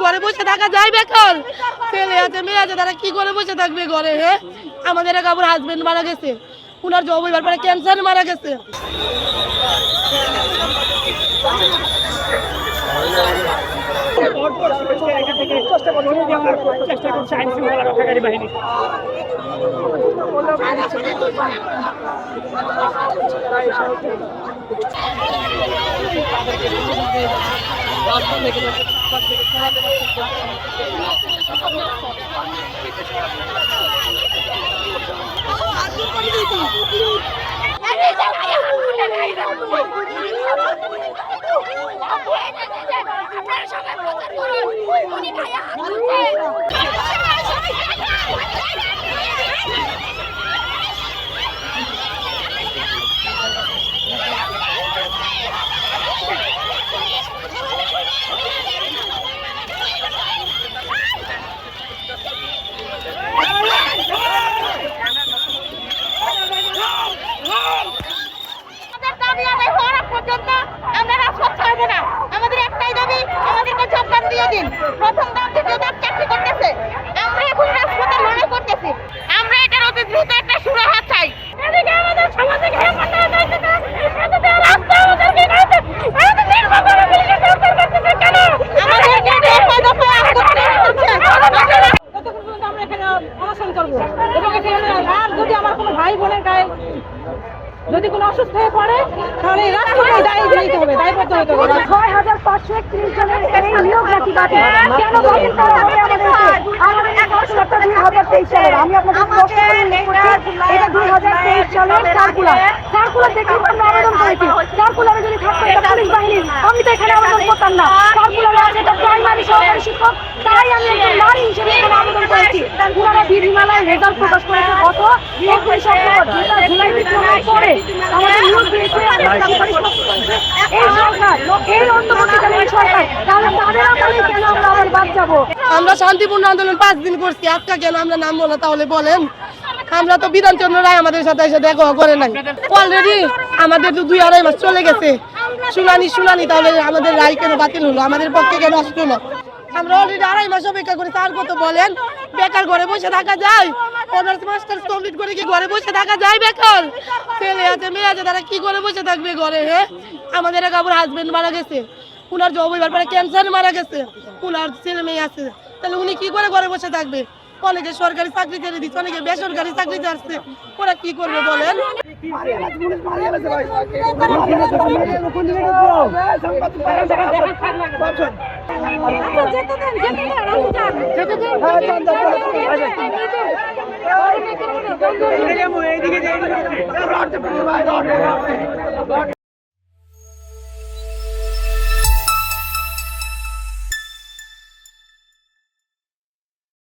ঘরে বসে থাকা যায় বেকার? ছেলে আছে মেয়ে আছে, তারা কি করে বসে থাকবে ঘরে? হ্যাঁ, আমাদের এক আমার হাজবেন্ড মারা গেছে, উনার জব হইবার পরে ক্যান্সারে মারা গেছে। প্রথম দাম দ্বিতীয় দাম চাকরি করতেছে, আমরা এখন রাজপথে লড়াই করতেছি। আমরা এটার অতি দ্রুত একটা সুরাহা চাই। এদিকে আমাদের সমাজে যদি আমার কোনো ভাই বোনের গায়ে যদি কোনো অসুস্থ হয়ে পড়ে তাহলে রাষ্ট্রকে দায়ী দিতে হবে, দায়বদ্ধ হতে হবে। 6531 জনের এই নিয়োগ নাকি বাতিল, কেন বাতিল করা হবে? আমাদের 2023 সালের, আমি আপনাদের প্রশ্ন করছি, এটা 2023 সালের সার্কুলার দেখে আমরা আবেদন করেছি। সার্কুলারে যদি থাকতো এটা পুলিশ বাহিনীর, আমি তো এখানে আবেদন করতাম না। সার্কুলারে আছে এটা প্রাইমারি সহকারী শিক্ষক, তাই আমি একজন নারী হিসেবে এখানে আবেদন করেছি। ওনারা বিধিমালায় রেজাল্ট প্রকাশ করেছে গত 21 অক্টোবর, যেটা জুলাই বিপ্লবের পরে আমাদের নিয়োগ দিয়েছে এই সরকার, এই অন্তর্বর্তীকালীন সরকার। তাহলে তাদের আন্দোলনে কেন আমরা আবার বাদ যাবো? আমরা শান্তিপূর্ণ আন্দোলন 5 দিন করছি, আজকে কেন আমরা নামবো না? তাহলে বলেন, আমরা তো বিধানচন্দ্র রায় আমাদের সাথে এসে দেখা করে নাই। অলরেডি আমাদের তো 2-2.5 মাস চলে গেছে শুনানি, তাহলে আমাদের রায় কেন বাতিল হলো? আমাদের পক্ষে কেন আসলো না? আমরা অলরেডি 2.5 মাস অপেক্ষা করি। তার কত বলেন, বেকার ঘরে বসে থাকা যায়? অনার্স মাস্টার্স কমপ্লিট করে কি ঘরে বসে থাকা যায় বেকার? ছেলে আছে মেয়ে আছে, তারা কি করে বসে থাকবে ঘরে? হ্যাঁ, আমাদের এক আমার হাজবেন্ড মারা গেছে, উনার জব হইবার পরে ক্যান্সারে মারা গেছে, উনার ছেলে মেয়ে আছে, তাহলে উনি কি করে ঘরে বসে থাকবে? অনেকে সরকারি চাকরি ছেড়ে দিচ্ছে, অনেকে বেসরকারি চাকরি ছাড়ছে, ওরা কি করবে বলেন? যেতে